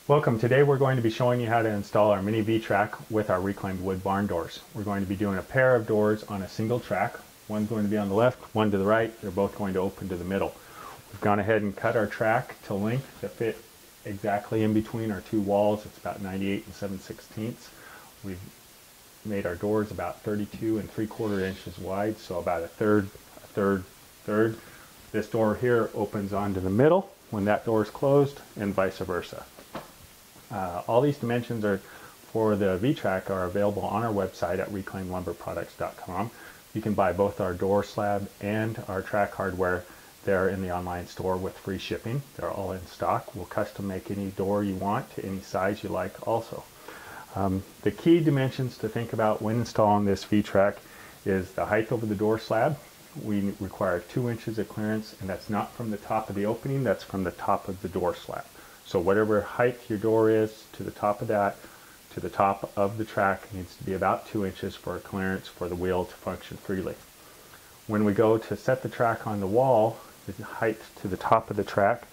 Welcome. Today we're going to be showing you how to install our mini V-track with our reclaimed wood barn doors. We're going to be doing a pair of doors on a single track. One's going to be on the left, one to the right. They're both going to open to the middle. We've gone ahead and cut our track to length to fit exactly in between our two walls. It's about 98 7/16. We've made our doors about 32 3/4 inches wide, so about a third. This door here opens onto the middle when that door is closed, and vice versa. All these dimensions are for the V-track are available on our website at reclaimedlumberproducts.com. You can buy both our door slab and our track hardware there in the online store with free shipping. They're all in stock. We'll custom make any door you want to any size you like also. The key dimensions to think about when installing this V-track is the height over the door slab. We require 2 inches of clearance, and that's not from the top of the opening, that's from the top of the door slab. So whatever height your door is to the top of that, to the top of the track needs to be about 2 inches for a clearance for the wheel to function freely. When we go to set the track on the wall, the height to the top of the track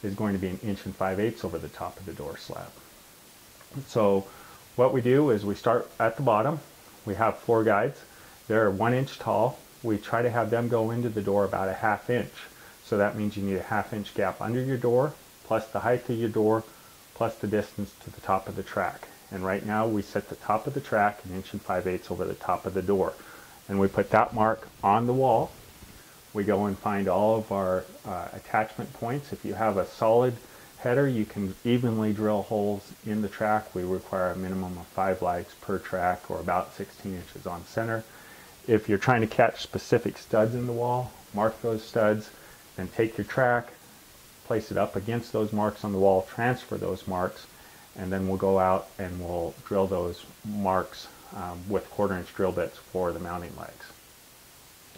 is going to be 1 5/8 inches over the top of the door slab. So what we do is we start at the bottom. We have floor guides. They're 1 inch tall. We try to have them go into the door about a 1/2 inch. So that means you need a 1/2 inch gap under your door, plus the height of your door, plus the distance to the top of the track. And right now we set the top of the track 1 5/8 inches over the top of the door. And we put that mark on the wall. We go and find all of our attachment points. If you have a solid header, you can evenly drill holes in the track. We require a minimum of 5 lights per track, or about 16 inches on center. If you're trying to catch specific studs in the wall, mark those studs, then take your track, place it up against those marks on the wall, transfer those marks, and then we'll go out and we'll drill those marks with 1/4 inch drill bits for the mounting legs.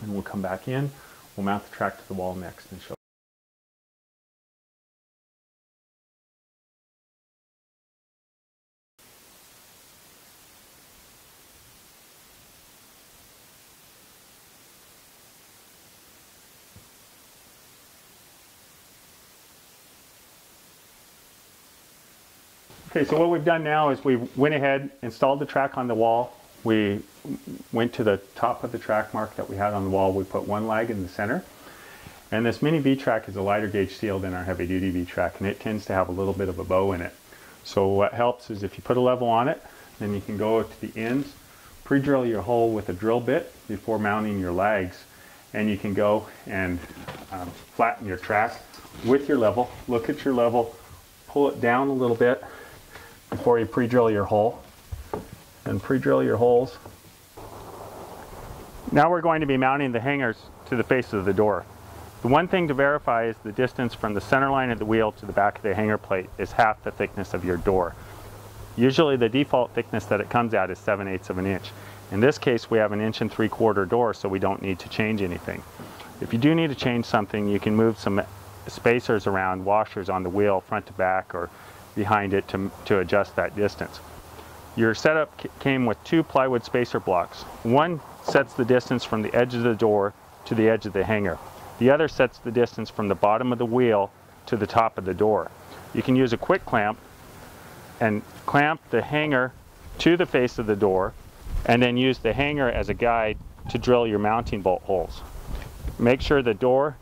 And we'll come back in, we'll mount the track to the wall next and show. Okay, so what we've done now is we went ahead, installed the track on the wall. We went to the top of the track mark that we had on the wall. We put 1 lag in the center. And this mini V-track is a lighter gauge steel than our heavy duty V-track, and it tends to have a little bit of a bow in it. So what helps is if you put a level on it, then you can go to the ends, pre-drill your hole with a drill bit before mounting your lags, and you can go and flatten your track with your level. Look at your level, pull it down a little bit before you pre-drill your hole, and pre-drill your holes. Now we're going to be mounting the hangers to the face of the door. The one thing to verify is the distance from the center line of the wheel to the back of the hanger plate is half the thickness of your door. Usually the default thickness that it comes at is 7/8 of an inch. In this case we have 1 3/4 inch door, so we don't need to change anything. If you do need to change something, you can move some spacers around, washers on the wheel front to back or behind it to adjust that distance. Your setup came with 2 plywood spacer blocks. One sets the distance from the edge of the door to the edge of the hanger. The other sets the distance from the bottom of the wheel to the top of the door. You can use a quick clamp and clamp the hanger to the face of the door, and then use the hanger as a guide to drill your mounting bolt holes. Make sure the door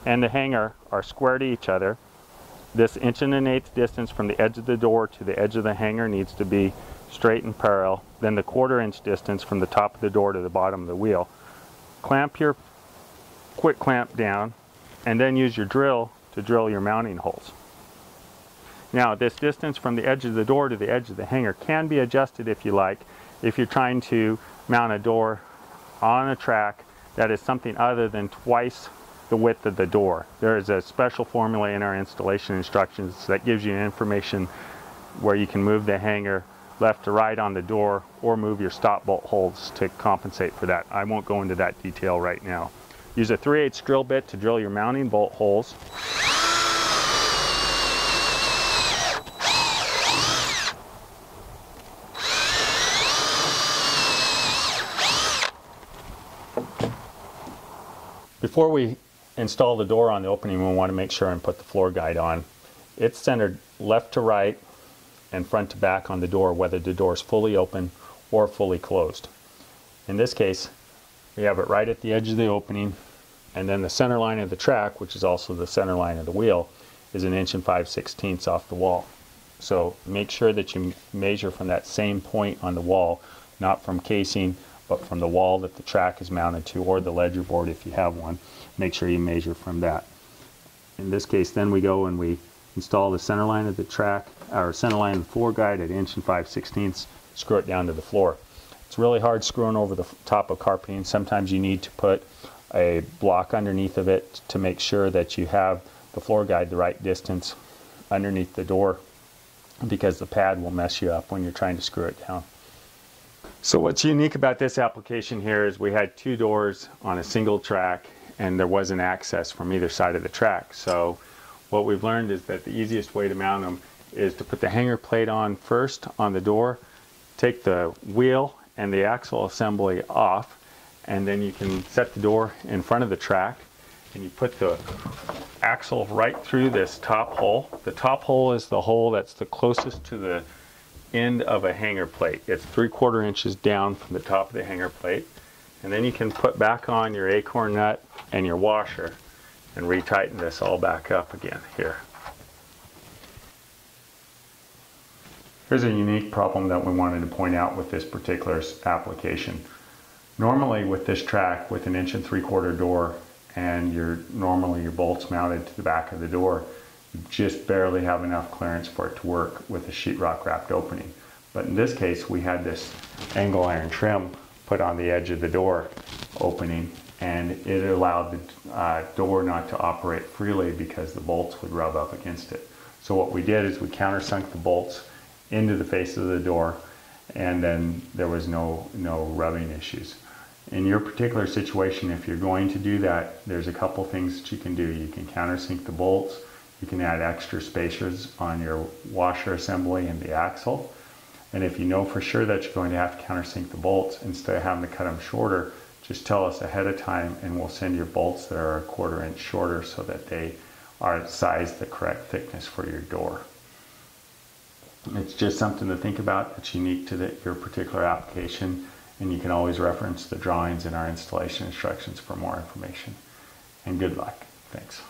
and the hanger are square to each other. This 1 1/8 inch distance from the edge of the door to the edge of the hanger needs to be straight and parallel. Then the 1/4 inch distance from the top of the door to the bottom of the wheel. Clamp your quick clamp down, and then use your drill to drill your mounting holes. Now this distance from the edge of the door to the edge of the hanger can be adjusted if you like, if you're trying to mount a door on a track that is something other than twice the width of the door. There is a special formula in our installation instructions that gives you information where you can move the hanger left to right on the door, or move your stop bolt holes to compensate for that. I won't go into that detail right now. Use a 3/8 drill bit to drill your mounting bolt holes. Before we install the door on the opening, we want to make sure and put the floor guide on. It's centered left to right and front to back on the door, whether the door is fully open or fully closed. In this case, we have it right at the edge of the opening, and then the center line of the track, which is also the center line of the wheel, is 1 5/16 inches off the wall. So make sure that you measure from that same point on the wall, not from casing, but from the wall that the track is mounted to, or the ledger board if you have one. Make sure you measure from that. In this case, then we go and we install the center line of the track, or center line of the floor guide at 1 5/16 inches, screw it down to the floor. It's really hard screwing over the top of carpeting. Sometimes you need to put a block underneath of it to make sure that you have the floor guide the right distance underneath the door, because the pad will mess you up when you're trying to screw it down. So what's unique about this application here is we had 2 doors on a single track, and there wasn't access from either side of the track. So what we've learned is that the easiest way to mount them is to put the hanger plate on first on the door, take the wheel and the axle assembly off, and then you can set the door in front of the track, and you put the axle right through this top hole. The top hole is the hole that's the closest to the end of a hanger plate. It's 3/4 inches down from the top of the hanger plate, and then you can put back on your acorn nut and your washer and retighten this all back up again here. Here's a unique problem that we wanted to point out with this particular application. Normally with this track with 1 3/4 inch door and normally your bolts mounted to the back of the door, you just barely have enough clearance for it to work with a sheetrock wrapped opening. But in this case we had this angle iron trim put on the edge of the door opening, and it allowed the door not to operate freely because the bolts would rub up against it. So what we did is we countersunk the bolts into the face of the door, and then there was no rubbing issues. In your particular situation, if you're going to do that, there's a couple things that you can do. You can countersink the bolts, you can add extra spacers on your washer assembly and the axle, and if you know for sure that you're going to have to countersink the bolts, instead of having to cut them shorter, just tell us ahead of time and we'll send your bolts that are 1/4 inch shorter so that they are sized the correct thickness for your door. It's just something to think about. It's unique to your particular application, and you can always reference the drawings in our installation instructions for more information. And good luck. Thanks.